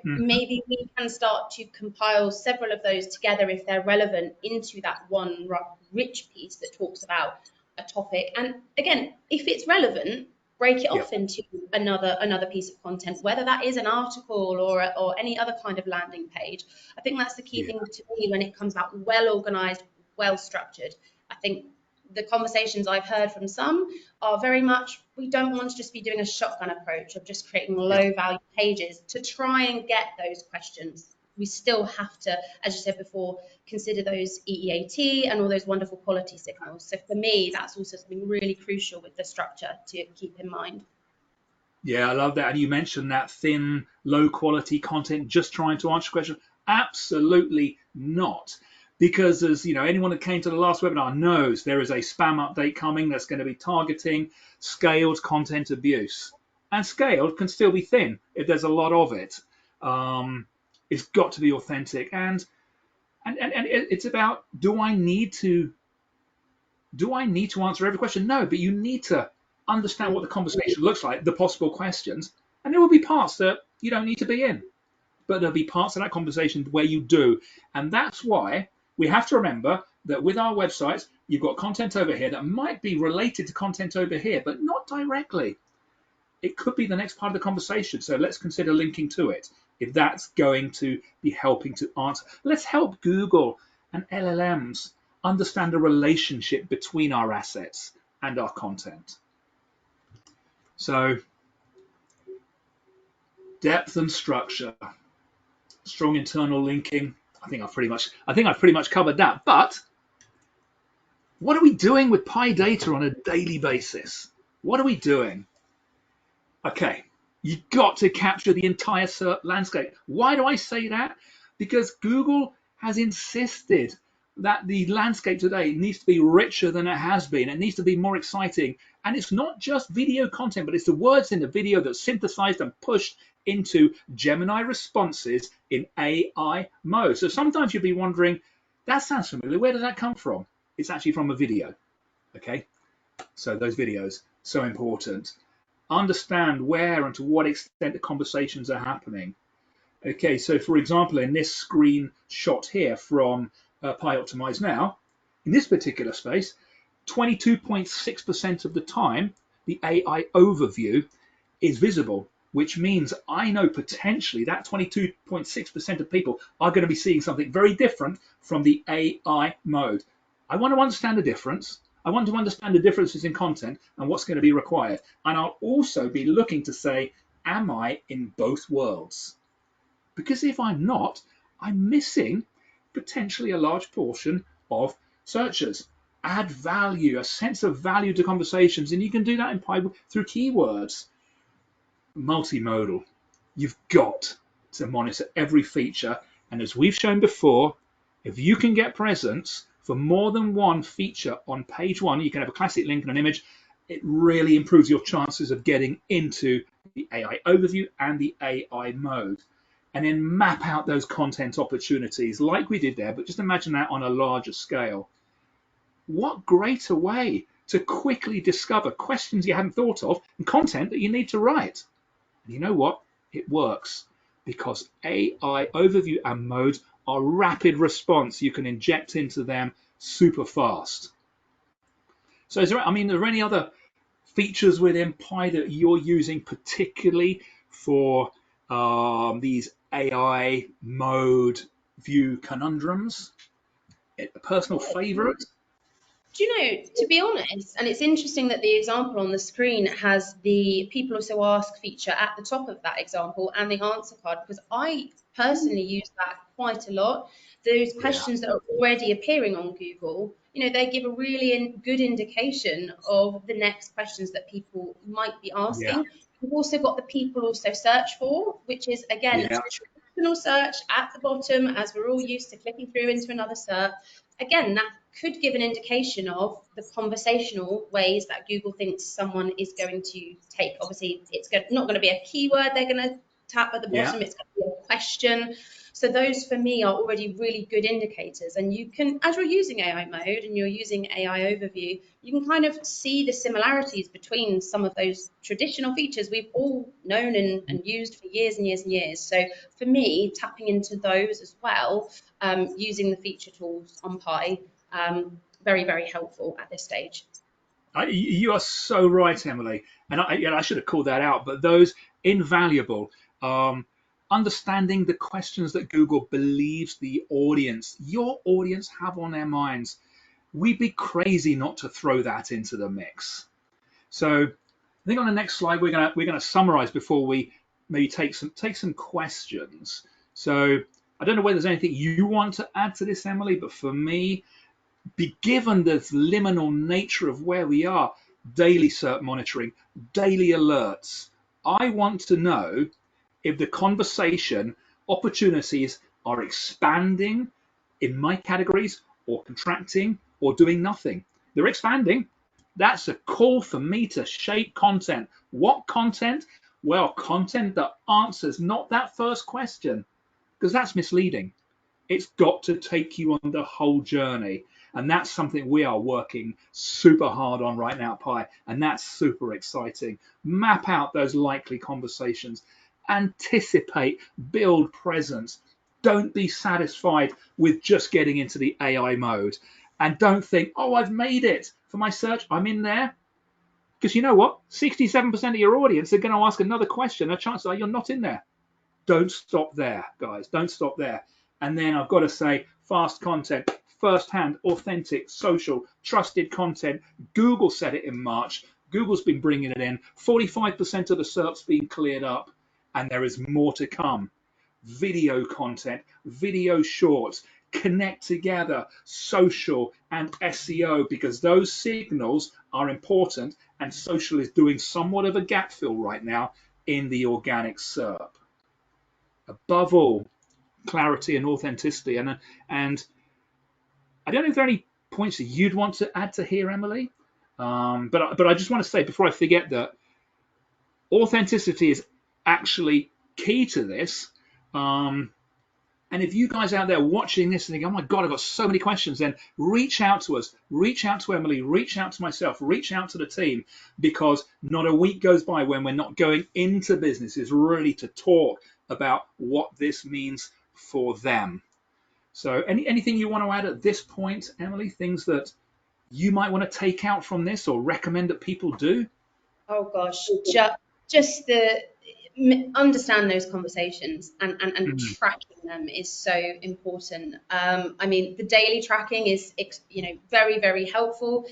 Maybe we can start to compile several of those together if they're relevant into that one rich piece that talks about a topic. And again, if it's relevant, break it off into another piece of content, whether that is an article or any other kind of landing page. I think that's the key thing to me when it comes about well organized, well structured. I think the conversations I've heard from some are very much, we don't want to just be doing a shotgun approach of just creating low value pages to try and get those questions. We still have to, as you said before, consider those EEAT and all those wonderful quality signals. So for me, that's also something really crucial with the structure to keep in mind. Yeah, I love that. And you mentioned that thin, low quality content just trying to answer questions. Absolutely not. Because as anyone that came to the last webinar knows, there is a spam update coming that's going to be targeting scaled content abuse. And scaled can still be thin if there's a lot of it. It's got to be authentic. And it's about, do I need to answer every question? No, but you need to understand what the conversation looks like, the possible questions, and there will be parts that you don't need to be in, but there'll be parts of that conversation where you do. And that's why we have to remember that with our websites, you've got content over here that might be related to content over here, but not directly. It could be the next part of the conversation. So let's consider linking to it if that's going to be helping to answer. Let's help Google and LLMs understand the relationship between our assets and our content. So depth and structure, strong internal linking. I think I've pretty much covered that. But what are we doing with Pi data on a daily basis? What are we doing? Okay, you've got to capture the entire SERP landscape. Why do I say that? Because Google has insisted that the landscape today needs to be richer than it has been. It needs to be more exciting. And it's not just video content, but it's the words in the video that's synthesized and pushed into Gemini responses in AI mode. So sometimes you'll be wondering, that sounds familiar. Where did that come from? It's actually from a video. Okay, so those videos. so important. Understand where and to what extent the conversations are happening. Okay, so for example, in this screenshot here from Pi Optimize Now, in this particular space, 22.6% of the time, the AI overview is visible, which means I know potentially that 22.6% of people are going to be seeing something very different from the AI mode. I want to understand the difference. I want to understand the differences in content and what's going to be required. And I'll also be looking to say, am I in both worlds? Because if I'm not, I'm missing potentially a large portion of searchers. Add value, a sense of value to conversations, and you can do that in Pi through keywords. Multimodal. You've got to monitor every feature, and as we've shown before, if you can get presence for more than one feature on page one, you can have a classic link and an image. It really improves your chances of getting into the AI overview and the AI mode. And then map out those content opportunities like we did there, but just imagine that on a larger scale. What greater way to quickly discover questions you hadn't thought of and content that you need to write. And you know what? It works because AI overview and mode are rapid response. You can inject into them super fast. So are there any other features within Pi that you're using particularly for these AI mode view conundrums? A personal favorite? Do you know, to be honest, and it's interesting that the example on the screen has the people also ask feature at the top of that example and the answer card, because I personally use that quite a lot. Those Yeah. questions that are already appearing on Google, they give a really good indication of the next questions that people might be Yeah. asking. We've also got the people also search for, which is, again, a Yeah. traditional search at the bottom, as we're all used to clicking through into another SERP. Again, that could give an indication of the conversational ways that Google thinks someone is going to take. Obviously, it's not going to be a keyword they're going to tap at the bottom. Yeah. It's going to be a question. So those, for me, are already really good indicators. And you can, as you're using AI mode and you're using AI overview, you can kind of see the similarities between some of those traditional features we've all known and used for years and years and years. So for me, tapping into those as well, using the feature tools on Pi, very, very helpful at this stage. You are so right, Emily. And I should have called that out, but those invaluable. Understanding the questions that Google believes your audience have on their minds. We'd be crazy not to throw that into the mix. So I think on the next slide we're gonna summarize before we maybe take some questions. So I don't know whether there's anything you want to add to this, Emily, but for me, given the liminal nature of where we are, daily SERP monitoring, daily alerts, I want to know if the conversation opportunities are expanding in my categories or contracting or doing nothing. They're expanding. That's a call for me to shape content. What content? Well, content that answers not that first question, because that's misleading. It's got to take you on the whole journey. And that's something we are working super hard on right now at Pi. And that's super exciting. Map out those likely conversations. Anticipate, build presence. Don't be satisfied with just getting into the AI mode. And don't think, oh, I've made it for my search. I'm in there. Because you know what? 67% of your audience are going to ask another question. A chance are you're not in there. Don't stop there, guys. Don't stop there. And then I've got to say, fast content, first-hand, authentic, social, trusted content. Google said it in March. Google's been bringing it in. 45% of the SERP's been cleared up, and there is more to come. Video content, video shorts, connect together, social and SEO, because those signals are important, and social is doing somewhat of a gap fill right now in the organic SERP. Above all, clarity and authenticity. And I don't know if there are any points that you'd want to add to here, Emily. But I just want to say before I forget that authenticity is actually key to this. And if you guys out there watching this and thinking, oh my God, I've got so many questions, then reach out to us, reach out to Emily, reach out to myself, reach out to the team, because not a week goes by when we're not going into businesses really to talk about what this means for them. So anything you want to add at this point, Emily, things that you might want to take out from this or recommend that people do? Oh gosh, just the understand those conversations and Mm, tracking them is so important. I mean, the daily tracking is very, very helpful.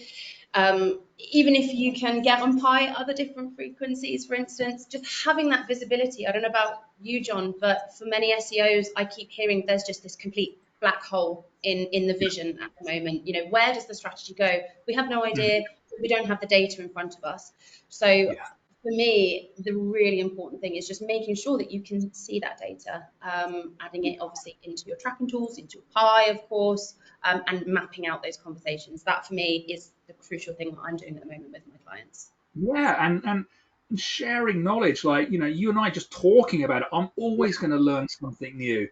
Even if you can get on Pi other different frequencies, for instance, just having that visibility. I don't know about you, John, but for many SEOs, I keep hearing there's just this complete black hole in the vision at the moment. Where does the strategy go? We have no mm, idea. We don't have the data in front of us. So yeah. for me, the really important thing is just making sure that you can see that data, adding it obviously into your tracking tools, into your Pi, of course, and mapping out those conversations. That for me is the crucial thing that I'm doing at the moment with my clients. Yeah, and sharing knowledge, like you and I just talking about it. I'm Yeah, always going to learn something new,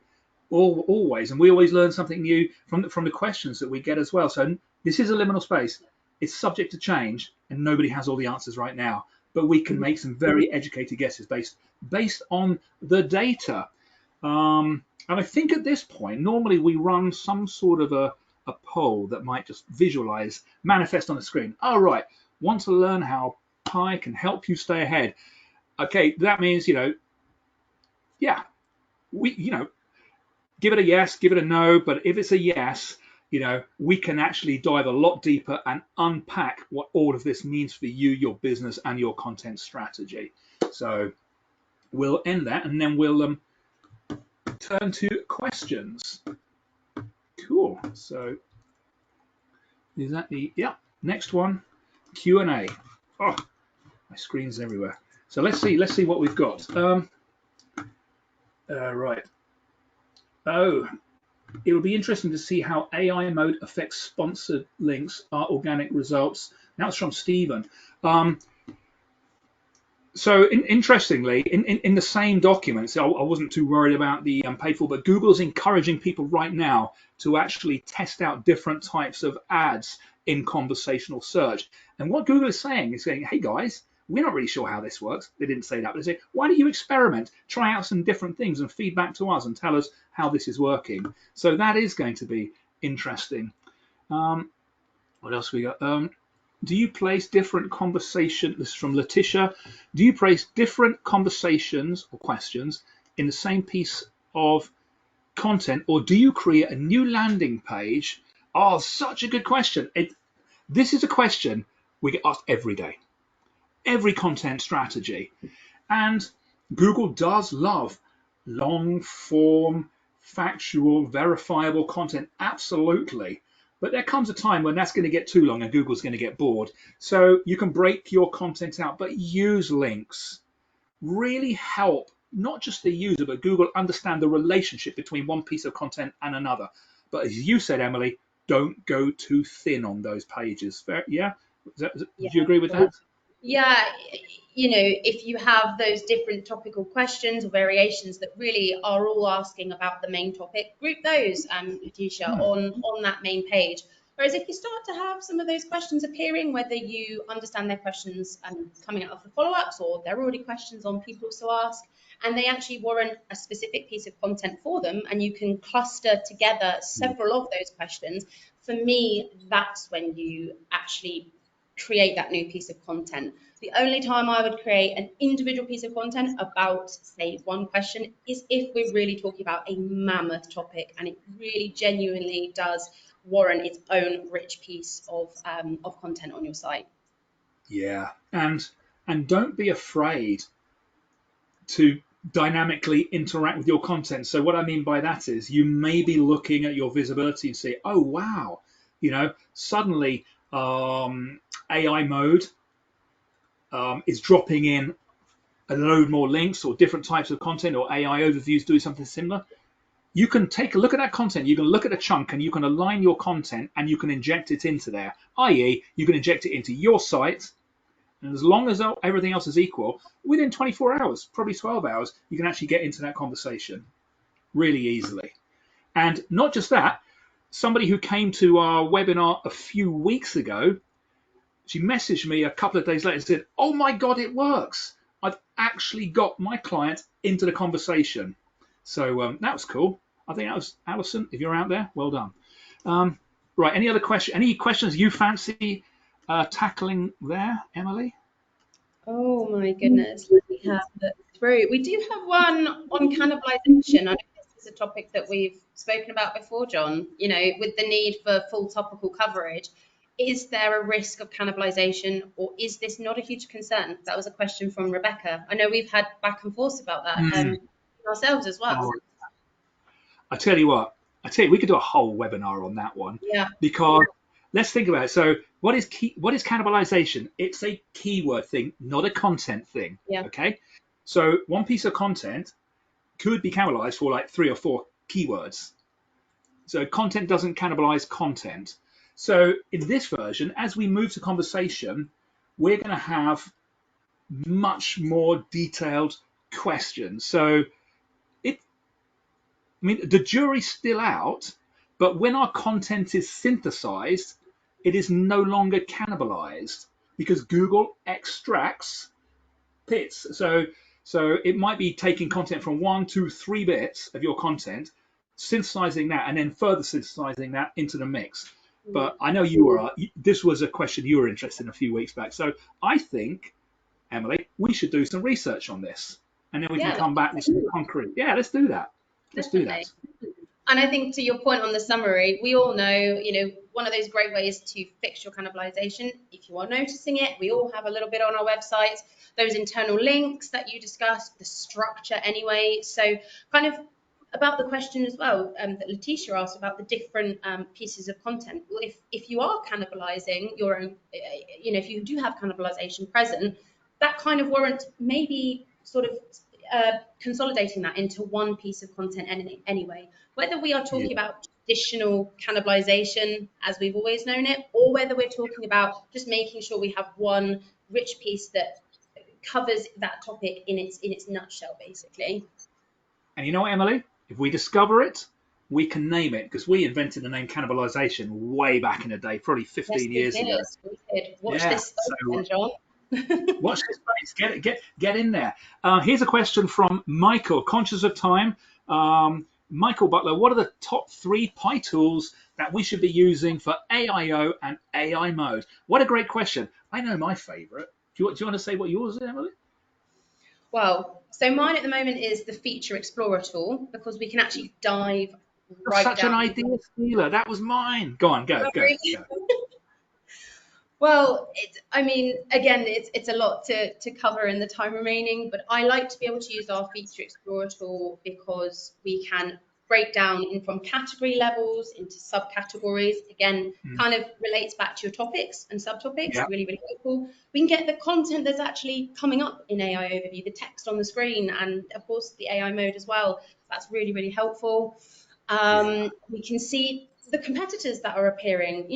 always, and we always learn something new from the questions that we get as well. So this is a liminal space. It's subject to change, and nobody has all the answers right now. But we can mhm, make some very educated guesses based on the data. And I think at this point, normally we run some sort of a poll that might just visualize, manifest on the screen. Oh, right. Want to learn how Pi can help you stay ahead? Okay, that means, yeah, we give it a yes, give it a no. But if it's a yes, we can actually dive a lot deeper and unpack what all of this means for you, your business, and your content strategy. So we'll end that, and then we'll turn to questions. Cool. So is that yeah, next one, Q&A. Oh, my screen's everywhere. So let's see what we've got. Right. Oh, it will be interesting to see how AI mode affects sponsored links, our organic results. Now it's from Stephen. So interestingly, in the same documents, I wasn't too worried about the paid for, but Google's encouraging people right now to actually test out different types of ads in conversational search. And what Google is saying, hey guys, we're not really sure how this works. They didn't say that, but they say, why don't you experiment, try out some different things and feedback to us and tell us how this is working. So that is going to be interesting. What else we got? Do you place different conversation? This is from Letitia. Do you place different conversations or questions in the same piece of content, or do you create a new landing page? Oh, such a good question. This is a question we get asked every day, every content strategy. And Google does love long form, factual, verifiable content, absolutely. But there comes a time when that's going to get too long and Google's going to get bored. So you can break your content out, but use links. Really help not just the user, but Google understand the relationship between one piece of content and another. But as you said, Emily, don't go too thin on those pages. Yeah? yeah, Would you agree of with course. that? Yeah, if you have those different topical questions or variations that really are all asking about the main topic, group those, Letitia, Hmm. on that main page. Whereas if you start to have some of those questions appearing, whether you understand their questions coming out of the follow-ups or they're already questions on people to ask, and they actually warrant a specific piece of content for them, and you can cluster together several of those questions, for me, that's when you actually create that new piece of content. The only time I would create an individual piece of content about, say, one question is if we're really talking about a mammoth topic and it really genuinely does warrant its own rich piece of content on your site. Yeah, and don't be afraid to dynamically interact with your content. So what I mean by that is you may be looking at your visibility and say, oh wow, suddenly AI mode is dropping in a load more links or different types of content, or AI overviews doing something similar. You can take a look at that content, you can look at a chunk and you can align your content and you can inject it into there, i.e. you can inject it into your site. And as long as everything else is equal, within 24 hours, probably 12 hours, you can actually get into that conversation really easily. And not just that, somebody who came to our webinar a few weeks ago, she messaged me a couple of days later and said, "Oh my God, it works. I've actually got my client into the conversation." So that was cool. I think that was Alison. If you're out there, well done. Right. Any other question? Any questions you fancy tackling there, Emily? Oh my goodness, let me have a look through. We do have one on cannibalization. I know this is a topic that we've spoken about before, John, with the need for full topical coverage. Is there a risk of cannibalization, or is this not a huge concern? That was a question from Rebecca. I know we've had back and forth about that ourselves as well. Oh, I tell you what, we could do a whole webinar on that one, Yeah. because let's think about it. So what is cannibalization? It's a keyword thing, not a content thing. Yeah. Okay. So one piece of content could be cannibalized for like 3 or 4 keywords. So content doesn't cannibalize content. So in this version, as we move to conversation, we're going to have much more detailed questions. So the jury's still out, but when our content is synthesized, it is no longer cannibalized because Google extracts bits. So it might be taking content from 1, 2, 3 bits of your content, synthesizing that, and then further synthesizing that into the mix. But I know this was a question you were interested in a few weeks back. So I think, Emily, we should do some research on this, and then we can come back with some concrete. Yeah, let's do that. Let's do that. And I think to your point on the summary, we all know, one of those great ways to fix your cannibalization, if you are noticing it, we all have a little bit on our website, those internal links that you discussed, the structure anyway. So kind of about the question as well that Letitia asked about the different pieces of content. Well, if you are cannibalizing your own, if you do have cannibalization present, that kind of warrants maybe sort of consolidating that into one piece of content anyway. Whether we are talking about traditional cannibalization as we've always known it, or whether we're talking about just making sure we have one rich piece that covers that topic in its nutshell, basically. And you know what, Emily? If we discover it, we can name it, because we invented the name cannibalization way back in the day, probably 15 years ago. We did. Watch this space, John. Watch this space. Get in there. Here's a question from Michael, conscious of time. Michael Butler, what are the top 3 Pi tools that we should be using for AIO and AI mode? What a great question. I know my favorite. Do you want to say what yours is, Emily? Well, so mine at the moment is the Feature Explorer tool, because we can actually dive right down. Such an idea stealer. That was mine. Go on, go. Well, again, it's a lot to cover in the time remaining, but I like to be able to use our Feature Explorer tool because we can break down from category levels into subcategories. Again, kind of relates back to your topics and subtopics. Yeah. Really, really helpful. We can get the content that's actually coming up in AI Overview, the text on the screen, and of course the AI mode as well. That's really, really helpful. We can see the competitors that are appearing,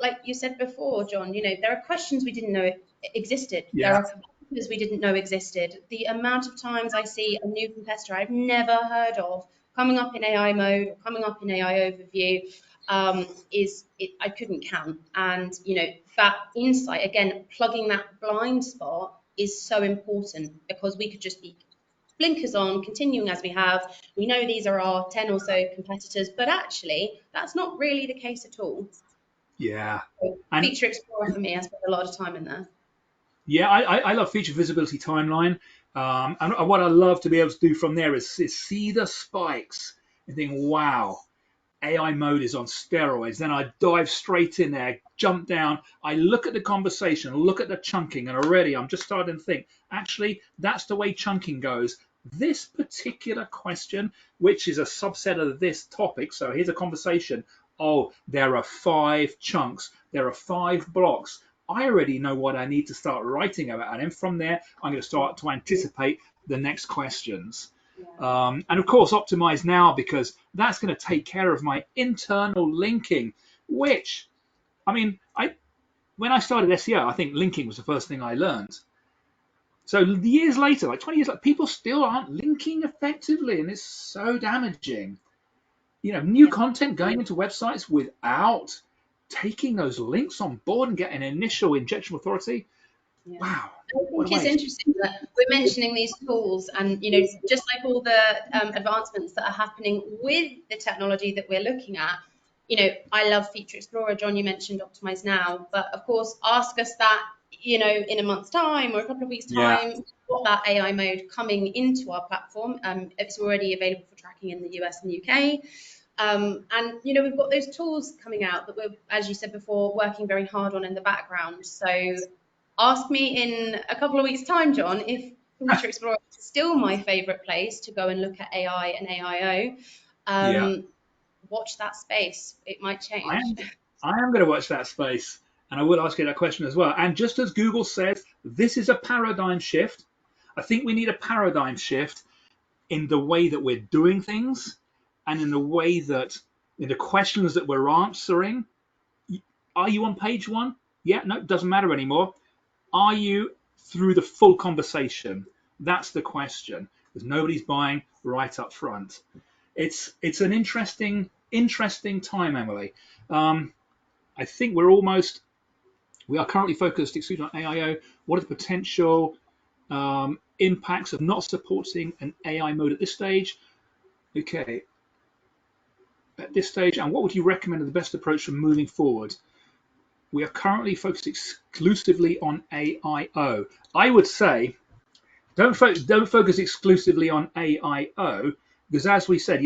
like you said before, John, there are questions we didn't know existed. Yeah. There are competitors we didn't know existed. The amount of times I see a new competitor I've never heard of coming up in AI mode or coming up in AI Overview I couldn't count. And, that insight, again, plugging that blind spot is so important, because we could just be blinkers on, continuing as we have. We know these are our 10 or so competitors, but actually that's not really the case at all. Yeah. So Feature Explorer for me, I spent a lot of time in there. Yeah, I love Feature Visibility Timeline. And what I love to be able to do from there is see the spikes and think, wow, AI mode is on steroids. Then I dive straight in there, jump down. I look at the conversation, look at the chunking, and already I'm just starting to think, actually, that's the way chunking goes. This particular question, which is a subset of this topic, so here's a conversation. Oh, there are 5 chunks. There are 5 blocks. I already know what I need to start writing about. And from there, I'm going to start to anticipate the next questions. And of course, optimize now, because that's going to take care of my internal linking, which, when I started SEO, I think linking was the first thing I learned. So years later, like 20 years later, people still aren't linking effectively, and it's so damaging. new content going into websites without taking those links on board and getting initial injection authority. Yeah. Wow, I what a think it's waste. interesting that we're mentioning these tools, and just like all the advancements that are happening with the technology that we're looking at. I love Feature Explorer. John, you mentioned Optimize Now, but of course, ask us that in a month's time or a couple of weeks' Yeah, time, what that AI mode coming into our platform. It's already available for tracking in the US and UK. And we've got those tools coming out that we're, as you said before, working very hard on in the background. So ask me in a couple of weeks' time, John, if Feature Explorer is still my favourite place to go and look at AI and AIO. yeah. Watch that space. It might I change. am, I am going to watch that space, and I will ask you that question as well. And just as Google said, this is a paradigm shift. I think we need a paradigm shift in the way that we're doing things, and in the way that in the questions that we're answering. Are you on page one? Yeah, no, it doesn't matter anymore. Are you through the full conversation? That's the question, because nobody's buying right up front. It's an interesting time, Emily. I think we are currently focused exclusively on AIO. What are the potential impacts of not supporting an AI mode at this stage? Okay, at this stage, and what would you recommend as the best approach for moving forward? We are currently focused exclusively on AIO. I would say don't focus exclusively on AIO, because as we said,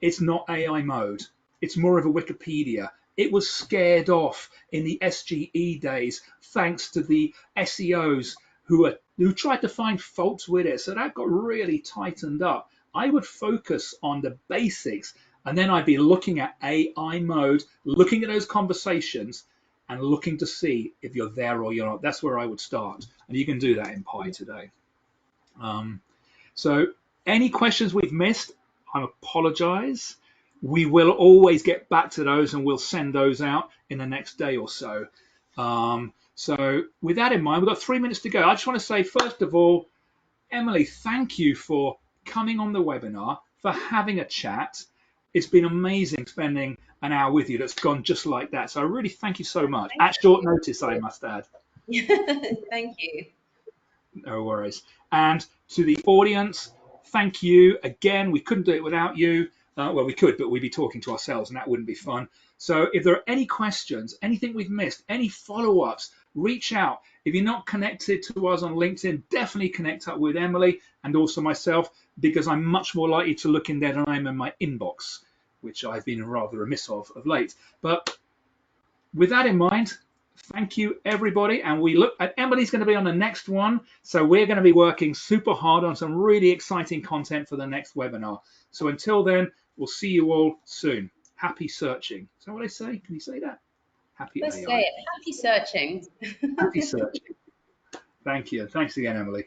it's not AI mode. It's more of a Wikipedia. It was scared off in the SGE days thanks to the SEOs who tried to find faults with it. So that got really tightened up. I would focus on the basics, and then I'd be looking at AI mode, looking at those conversations, and looking to see if you're there or you're not. That's where I would start, and you can do that in Pi today. So any questions we've missed, I apologize. We will always get back to those, and we'll send those out in the next day or so. So with that in mind, we've got 3 minutes to go. I just want to say, first of all, Emily, thank you for coming on the webinar, for having a chat. It's been amazing spending an hour with you that's gone just like that. So I really thank you so much. Thank At short notice, I must add. you. Thank you. No worries. And to the audience, thank you again. We couldn't do it without you. Well, we could, but we'd be talking to ourselves, and that wouldn't be fun. So if there are any questions, anything we've missed, any follow-ups, reach out. If you're not connected to us on LinkedIn, definitely connect up with Emily and also myself, because I'm much more likely to look in there than I am in my inbox, which I've been rather remiss of late. But with that in mind, thank you, everybody. And we look at Emily's going to be on the next one. So we're going to be working super hard on some really exciting content for the next webinar. So until then, we'll see you all soon. Happy searching. Is that what I say? Can you say that? Happy Let's AI. say it. Happy searching. Happy searching. Thank you. Thanks again, Emily.